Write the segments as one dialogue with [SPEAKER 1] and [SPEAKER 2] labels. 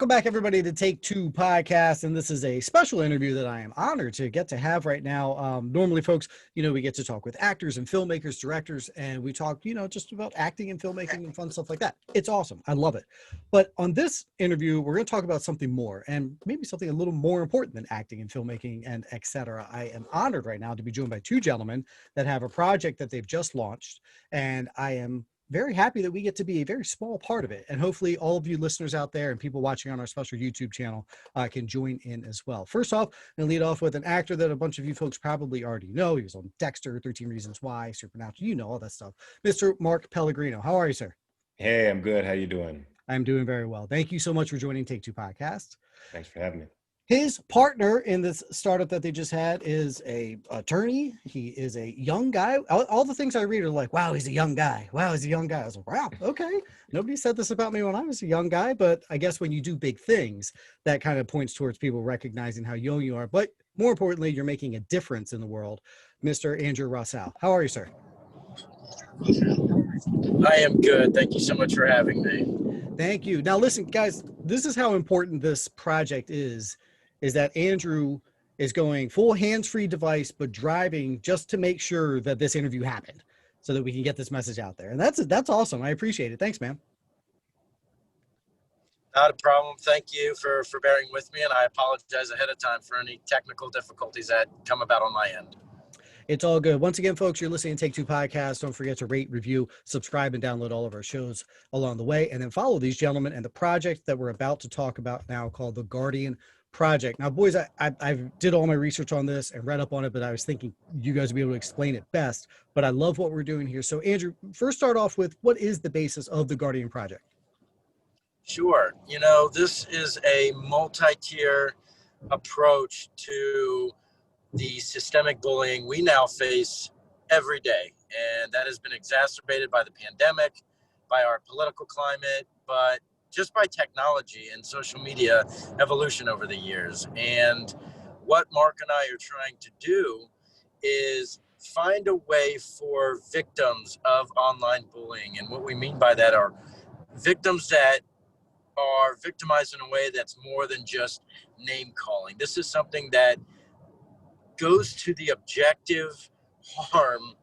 [SPEAKER 1] Welcome back, everybody, to Take Two Podcast, and this is a special interview that I am honored to get to have right now. Normally, folks, we get to talk with actors and filmmakers, directors, and we talk, just about acting and filmmaking and fun stuff like that. It's awesome. I love it. But on this interview, we're going to talk about something more, and maybe something a little more important than acting and filmmaking and etc. I am honored right now to be joined by two gentlemen that have a project that they've just launched, and I am very happy that we get to be a very small part of it. And hopefully all of you listeners out there and people watching on our special YouTube channel can join in as well. First off, I'm going to lead off with an actor that a bunch of you folks probably already know. He was on Dexter, 13 Reasons Why, Supernatural, all that stuff. Mr. Mark Pellegrino. How are you, sir?
[SPEAKER 2] Hey, I'm good. How you doing?
[SPEAKER 1] I'm doing very well. Thank you so much for joining Take Two Podcast.
[SPEAKER 2] Thanks for having me.
[SPEAKER 1] His partner in this startup that they just had is a attorney. He is a young guy. All the things I read are like, wow, he's a young guy. Wow, he's a young guy. I was like, wow, okay. Nobody said this about me when I was a young guy, but I guess when you do big things, that kind of points towards people recognizing how young you are. But more importantly, you're making a difference in the world. Mr. Andrew Rossow. How are you, sir?
[SPEAKER 3] I am good. Thank you so much for having me.
[SPEAKER 1] Thank you. Now, listen, guys, this is how important this project is that Andrew is going full hands-free device, but driving just to make sure that this interview happened so that we can get this message out there. And that's awesome. I appreciate it. Thanks, man.
[SPEAKER 3] Not a problem. Thank you for bearing with me. And I apologize ahead of time for any technical difficulties that come about on my end.
[SPEAKER 1] It's all good. Once again, folks, you're listening to Take Two Podcast. Don't forget to rate, review, subscribe, and download all of our shows along the way. And then follow these gentlemen and the project that we're about to talk about now called The Guardian Project. Now, boys, I did all my research on this and read up on it, but I was thinking you guys would be able to explain it best. But I love what we're doing here. So, Andrew, first start off with what is the basis of the Guardian Project?
[SPEAKER 3] Sure. This is a multi-tier approach to the systemic bullying we now face every day. And that has been exacerbated by the pandemic, by our political climate, but just by technology and social media evolution over the years. And what Mark and I are trying to do is find a way for victims of online bullying. And what we mean by that are victims that are victimized in a way that's more than just name calling. This is something that goes to the objective harm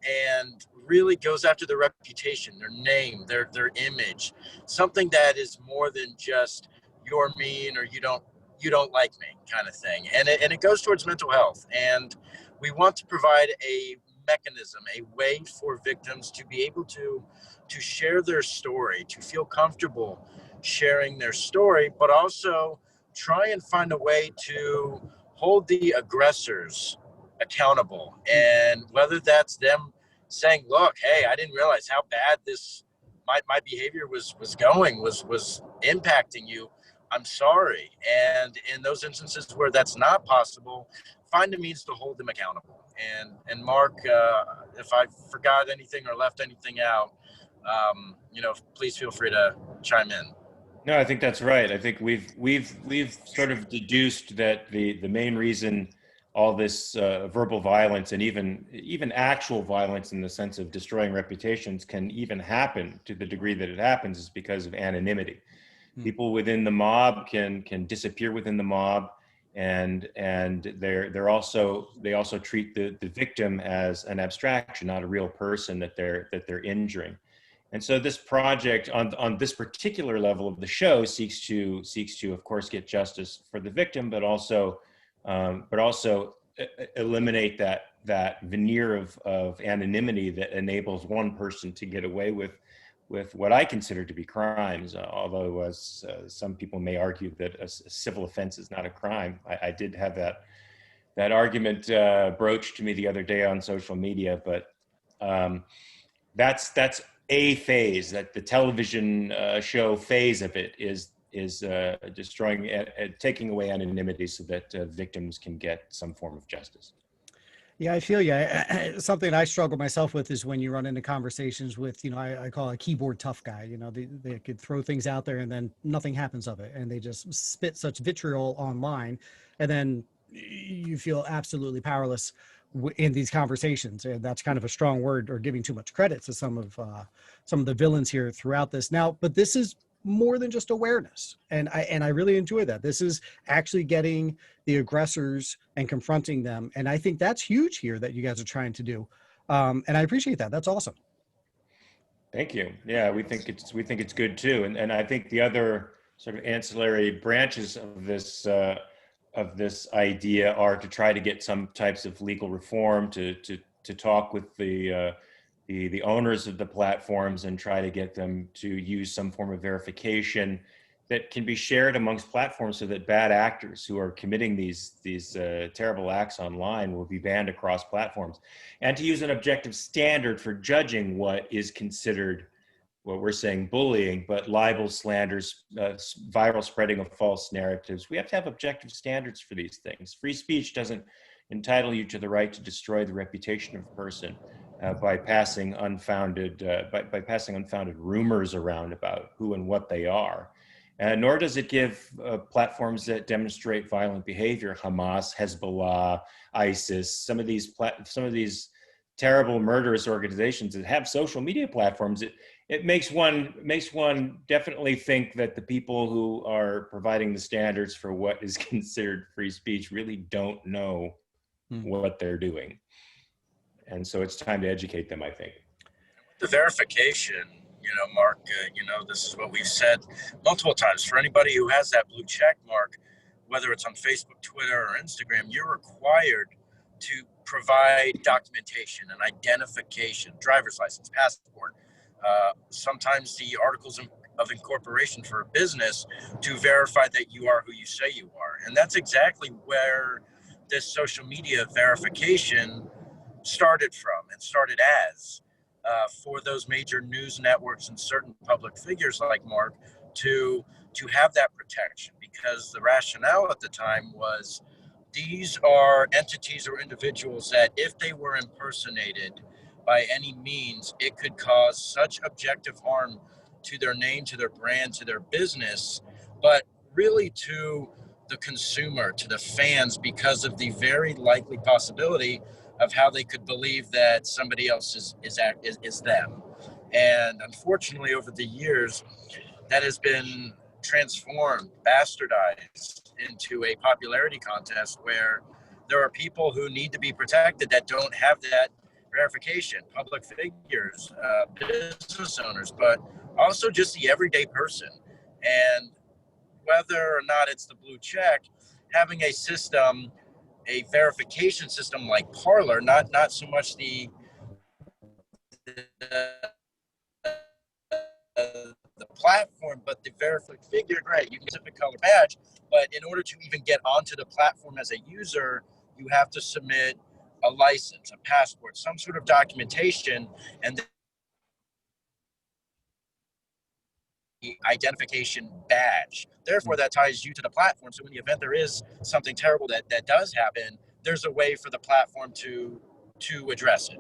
[SPEAKER 3] and really goes after their reputation, their name, their image, something that is more than just you're mean or you don't like me kind of thing. And it goes towards mental health. And we want to provide a mechanism, a way for victims to be able to share their story, to feel comfortable sharing their story, but also try and find a way to hold the aggressors accountable. And whether that's them saying, look, hey, I didn't realize how bad my behavior was impacting you. I'm sorry. And in those instances where that's not possible, find a means to hold them accountable. And Mark, if I forgot anything or left anything out, please feel free to chime in.
[SPEAKER 2] No, I think that's right. I think we've sort of deduced that the main reason all this verbal violence and even actual violence in the sense of destroying reputations can even happen to the degree that it happens is because of anonymity. People within the mob can disappear within the mob, and they also treat the victim as an abstraction, not a real person that they're injuring. And so this project on this particular level of the show seeks to of course get justice for the victim, but also eliminate that veneer of anonymity that enables one person to get away with what I consider to be crimes. Although as some people may argue that a civil offense is not a crime. I did have that argument broached to me the other day on social media, but that's a phase, that the television show phase of it is destroying, taking away anonymity so that victims can get some form of justice.
[SPEAKER 1] Yeah, I feel you. Something I struggle myself with is when you run into conversations with, I call it a keyboard tough guy. They could throw things out there and then nothing happens of it. And they just spit such vitriol online. And then you feel absolutely powerless in these conversations. And that's kind of a strong word, or giving too much credit to some of the villains here throughout this. Now, but this is more than just awareness. And I really enjoy that. This is actually getting the aggressors and confronting them. And I think that's huge here that you guys are trying to do. And I appreciate that. That's awesome.
[SPEAKER 2] Thank you. Yeah, we think it's good too. And I think the other sort of ancillary branches of this idea are to try to get some types of legal reform, to talk with the owners of the platforms and try to get them to use some form of verification that can be shared amongst platforms, so that bad actors who are committing these terrible acts online will be banned across platforms, and to use an objective standard for judging what is considered, what we're saying, bullying, but libel, slanders, viral spreading of false narratives. We have to have objective standards for these things. Free speech doesn't entitle you to the right to destroy the reputation of a person by passing unfounded rumors around about who and what they are. Nor does it give platforms that demonstrate violent behavior, Hamas, Hezbollah, ISIS, some of these terrible murderous organizations that have social media platforms. It makes one definitely think that the people who are providing the standards for what is considered free speech really don't know what they're doing. And so it's time to educate them, I think.
[SPEAKER 3] The verification, Mark, this is what we've said multiple times. For anybody who has that blue check mark, whether it's on Facebook, Twitter, or Instagram, you're required to provide documentation and identification, driver's license, passport, sometimes the articles of incorporation for a business to verify that you are who you say you are. And that's exactly where this social media verification started from and started as. For those major news networks and certain public figures like Mark to have that protection, because the rationale at the time was these are entities or individuals that if they were impersonated by any means, it could cause such objective harm to their name, to their brand, to their business, but really to the consumer, to the fans, because of the very likely possibility of how they could believe that somebody else is them. And unfortunately, over the years, that has been transformed, bastardized into a popularity contest where there are people who need to be protected that don't have that verification, public figures, business owners, but also just the everyday person. And whether or not it's the blue check, having a system, a verification system like Parler, not so much the platform, but the verified figure, great, you can get a specific color badge, but in order to even get onto the platform as a user, you have to submit a license, a passport, some sort of documentation, and the identification badge. Therefore, that ties you to the platform. So in the event there is something terrible that does happen, there's a way for the platform to address it.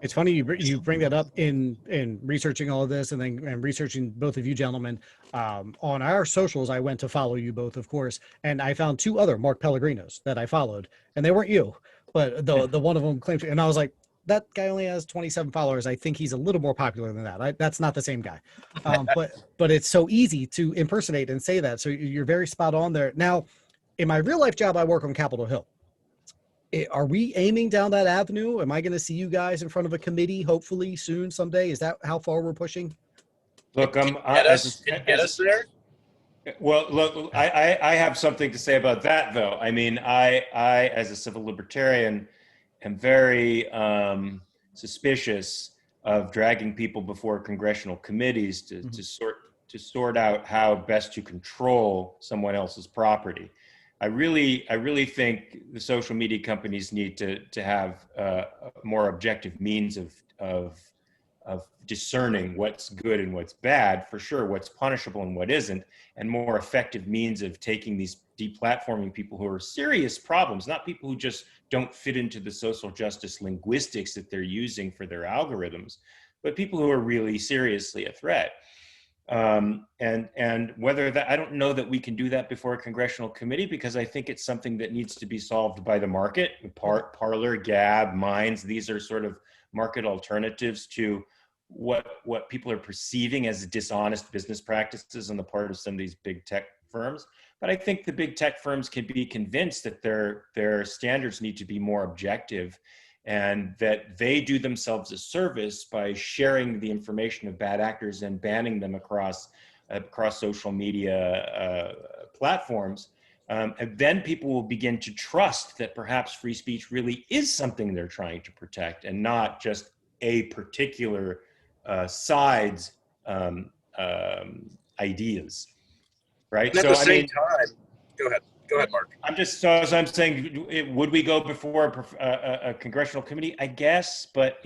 [SPEAKER 1] It's funny you bring that up in researching all of this and researching both of you gentlemen. On our socials, I went to follow you both, of course, and I found two other Mark Pellegrinos that I followed, and they weren't you, but the one of them claimed to, and I was like, that guy only has 27 followers. I think he's a little more popular than that. That's not the same guy. But it's so easy to impersonate and say that. So you're very spot on there. Now, in my real life job, I work on Capitol Hill. Are we aiming down that avenue? Am I going to see you guys in front of a committee, hopefully soon, someday? Is that how far we're pushing?
[SPEAKER 2] Look,
[SPEAKER 3] Can you get us there?
[SPEAKER 2] Well, look, I have something to say about that, though. I mean, I as a civil libertarian, am very suspicious of dragging people before congressional committees to sort out how best to control someone else's property. I really think the social media companies need to have a more objective means of discerning what's good and what's bad, for sure, what's punishable and what isn't, and more effective means of taking these deplatforming people who are serious problems, not people who just don't fit into the social justice linguistics that they're using for their algorithms, but people who are really seriously a threat. And whether that, I don't know that we can do that before a congressional committee, because I think it's something that needs to be solved by the market. Parler, Gab, Minds, these are sort of market alternatives to what people are perceiving as dishonest business practices on the part of some of these big tech firms. But I think the big tech firms can be convinced that their standards need to be more objective, and that they do themselves a service by sharing the information of bad actors and banning them across social media platforms. And then people will begin to trust that perhaps free speech really is something they're trying to protect, and not just a particular side's ideas, right?
[SPEAKER 3] And at
[SPEAKER 2] So,
[SPEAKER 3] the
[SPEAKER 2] I
[SPEAKER 3] same
[SPEAKER 2] mean,
[SPEAKER 3] time, go ahead, Mark.
[SPEAKER 2] I'm just, so as I'm saying, would we go before a congressional committee? I guess, but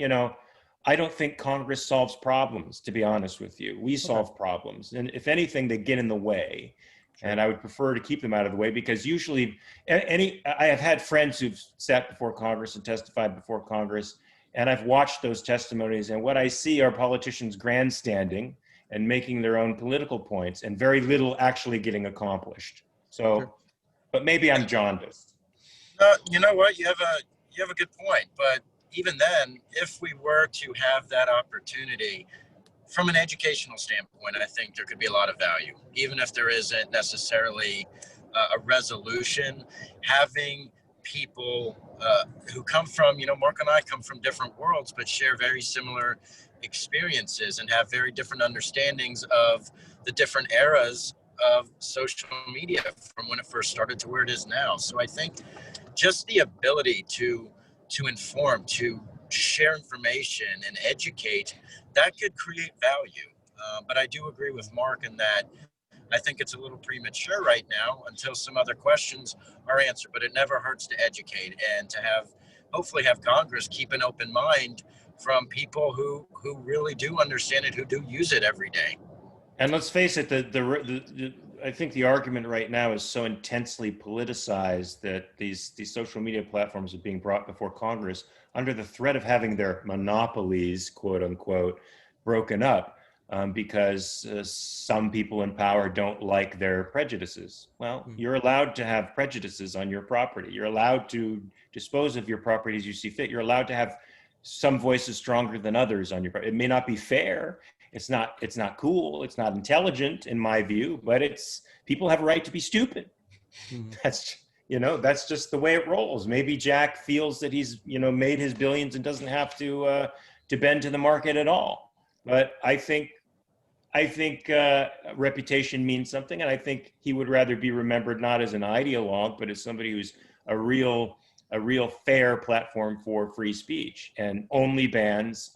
[SPEAKER 2] I don't think Congress solves problems, to be honest with you. We solve problems, and if anything, they get in the way. Sure. And I would prefer to keep them out of the way, because usually I have had friends who've sat before Congress and testified before Congress, and I've watched those testimonies, and what I see are politicians grandstanding and making their own political points, and very little actually getting accomplished. So. Sure. But maybe I'm jaundiced.
[SPEAKER 3] You know what? You have a good point. But even then, if we were to have that opportunity, from an educational standpoint, I think there could be a lot of value, even if there isn't necessarily a resolution. Having people who come from, Mark and I come from different worlds, but share very similar experiences and have very different understandings of the different eras of social media, from when it first started to where it is now. So I think just the ability to inform, to share information and educate, that could create value. But I do agree with Mark in that I think it's a little premature right now until some other questions are answered. But it never hurts to educate, and to hopefully have Congress keep an open mind from people who really do understand it, who do use it every day.
[SPEAKER 2] And let's face it, I think the argument right now is so intensely politicized that these social media platforms are being brought before Congress under the threat of having their monopolies, quote unquote, broken up because some people in power don't like their prejudices. Well, you're allowed to have prejudices on your property. You're allowed to dispose of your property as you see fit. You're allowed to have some voices stronger than others on your property. It may not be fair. It's not cool. It's not intelligent in my view, but people have a right to be stupid. Mm-hmm. That's just the way it rolls. Maybe Jack feels that he's, made his billions and doesn't have to bend to the market at all. But I think reputation means something. And I think he would rather be remembered not as an ideologue, but as somebody who's a real fair platform for free speech, and only bans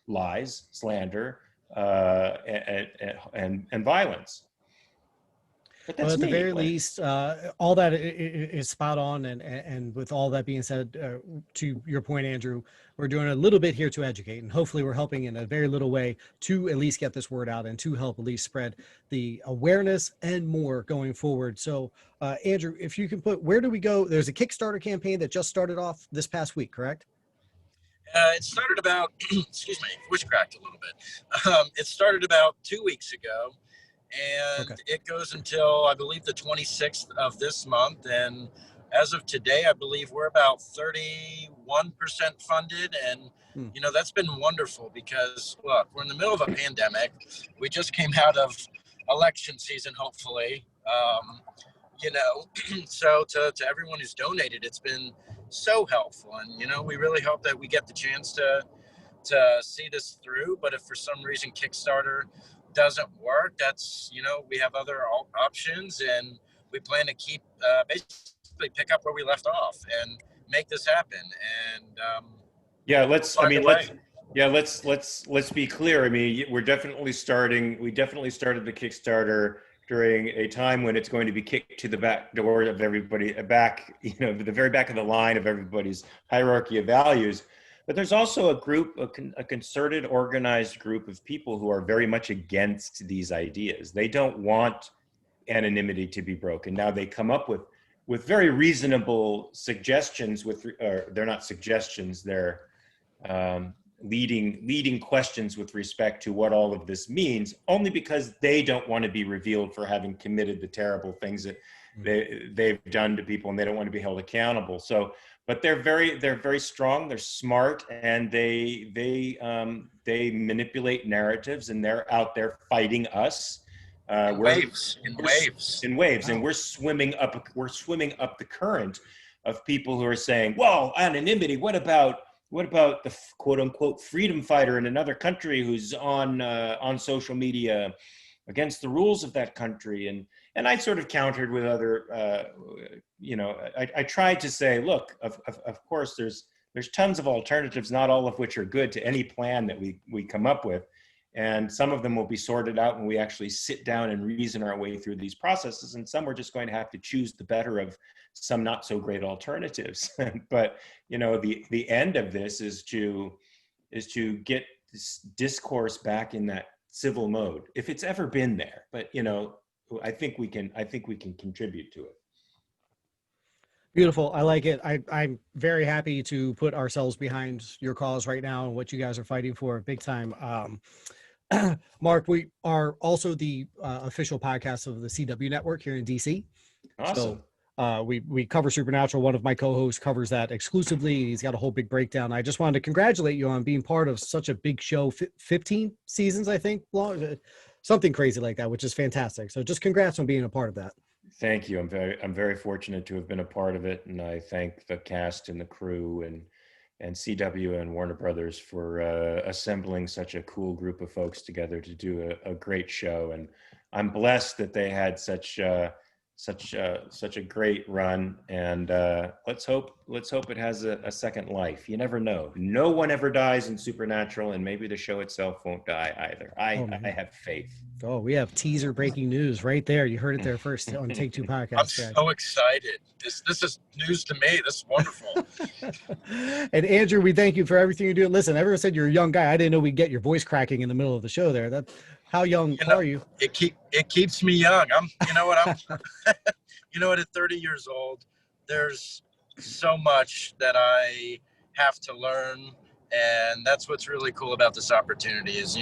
[SPEAKER 2] lies, slander, and violence. But that's
[SPEAKER 1] at the very least, all that is spot on. And with all that being said, to your point, Andrew, we're doing a little bit here to educate, and hopefully we're helping in a very little way to at least get this word out and to help at least spread the awareness and more going forward. So, Andrew, if you can where do we go? There's a Kickstarter campaign that just started off this past week, correct?
[SPEAKER 3] It started about, excuse me, voice cracked a little bit. It started about 2 weeks ago, and It goes until, I believe, the 26th of this month. And as of today, I believe we're about 31% funded. And, that's been wonderful because, look, we're in the middle of a pandemic. We just came out of election season, hopefully. So to everyone who's donated, it's been so helpful. And, we really hope that we get the chance to see this through. But if for some reason Kickstarter doesn't work, that's, we have other options, and we plan to keep basically pick up where we left off and make this happen. And let's
[SPEAKER 2] be clear. I mean, we definitely started the Kickstarter during a time when it's going to be kicked to the back door of everybody, the very back of the line of everybody's hierarchy of values. But there's also a concerted, organized group of people who are very much against these ideas. They don't want anonymity to be broken. Now they come up with very reasonable suggestions. They're not suggestions. They're leading questions with respect to what all of this means, only because they don't want to be revealed for having committed the terrible things that they've done to people, and they don't want to be held accountable. So, but they're very strong, they're smart, and they manipulate narratives, and they're out there fighting us.
[SPEAKER 3] In waves,
[SPEAKER 2] wow. And we're swimming up the current of people who are saying, well, anonymity, what about the quote unquote freedom fighter in another country who's on social media against the rules of that country? And I sort of countered with other, I tried to say, look, of course there's tons of alternatives, not all of which are good to any plan that we come up with. And some of them will be sorted out when we actually sit down and reason our way through these processes. And some we're just going to have to choose the better of some not so great alternatives. But, the end of this is to get this discourse back in that civil mode, if it's ever been there. But, I think we can contribute to it.
[SPEAKER 1] Beautiful. I like it. I'm very happy to put ourselves behind your cause right now and what you guys are fighting for big time. Mark, we are also the official podcast of the CW network here in DC.
[SPEAKER 2] Awesome.
[SPEAKER 1] So we cover Supernatural. One of my co-hosts covers that exclusively. He's got a whole big breakdown. I just wanted to congratulate you on being part of such a big show, 15 seasons, I think, long, something crazy like that, which is fantastic. So just congrats on being a part of that.
[SPEAKER 2] Thank you. I'm very fortunate to have been a part of it, and I thank the cast and the crew and CW and Warner Brothers for assembling such a cool group of folks together to do a great show. And I'm blessed that they had such a great run. And let's hope it has a second life. You never know. No one ever dies in Supernatural, and maybe the show itself won't die either. I have faith.
[SPEAKER 1] Oh, we have teaser breaking news right there. You heard it there first on Take Two Podcast.
[SPEAKER 3] I'm so excited. This is news to me. This is wonderful.
[SPEAKER 1] And Andrew, we thank you for everything you do. Listen, everyone said you're a young guy. I didn't know we'd get your voice cracking in the middle of the show there. How young are you?
[SPEAKER 3] It keeps me young. I'm at 30 years old, there's so much that I have to learn. And that's what's really cool about this opportunity is,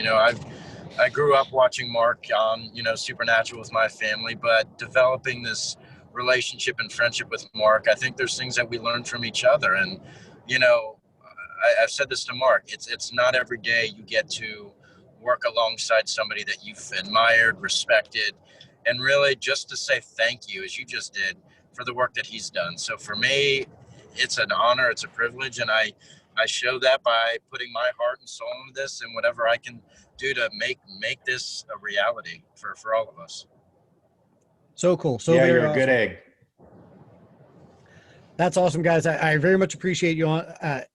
[SPEAKER 3] I grew up watching Mark on, Supernatural with my family, but developing this relationship and friendship with Mark, I think there's things that we learn from each other. And, I've said this to Mark, it's not every day you get to work alongside somebody that you've admired, respected, and really just to say thank you, as you just did, for the work that he's done. So for me, it's an honor, it's a privilege, and I show that by putting my heart and soul into this and whatever I can do to make this a reality for all of us.
[SPEAKER 1] So cool. So
[SPEAKER 2] yeah, you're a
[SPEAKER 1] awesome.
[SPEAKER 2] good egg.
[SPEAKER 1] That's awesome, guys. I very much appreciate you on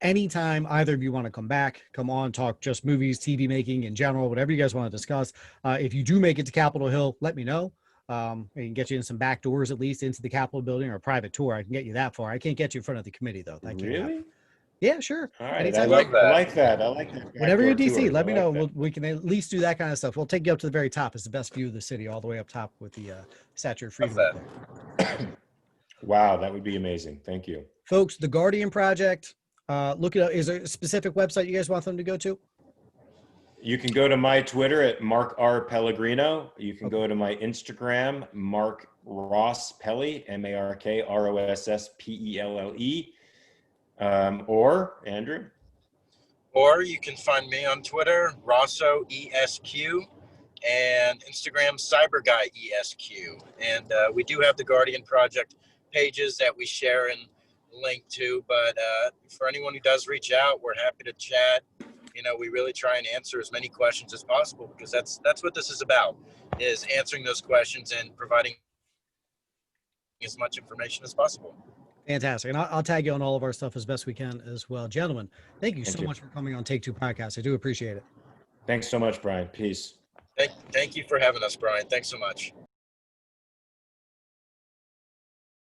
[SPEAKER 1] anytime either of you want to come back, come on, talk just movies, TV making in general, whatever you guys want to discuss. If you do make it to Capitol Hill, let me know. I can get you in some back doors, at least into the Capitol building, or a private tour. I can get you that far. I can't get you in front of the committee though.
[SPEAKER 2] Really?
[SPEAKER 1] Yeah, sure.
[SPEAKER 2] All right. I like that.
[SPEAKER 1] Whenever you're in DC, let me know. We can at least do that kind of stuff. We'll take you up to the very top. It's the best view of the city, all the way up top with the Statue of Freedom.
[SPEAKER 2] Wow, that would be amazing. Thank you.
[SPEAKER 1] Folks, the Guardian Project, look it up. Is there a specific website you guys want them to go to?
[SPEAKER 2] You can go to my Twitter at Mark R. Pellegrino. You can go to my Instagram, Mark Ross Pelly, MarkRossPelle. Or Andrew?
[SPEAKER 3] Or you can find me on Twitter, Rosso ESQ, and Instagram, CyberGuy ESQ. And we do have the Guardian Project pages that we share and link to, but for anyone who does reach out, we're happy to chat. We really try and answer as many questions as possible, because that's what this is about, is answering those questions and providing as much information as possible.
[SPEAKER 1] Fantastic. And I'll tag you on all of our stuff as best we can as well. Gentlemen, thank you so much for coming on Take Two Podcast. I do appreciate it.
[SPEAKER 2] Thanks so much, Brian. Peace.
[SPEAKER 3] Thank you for having us, Brian. Thanks so much.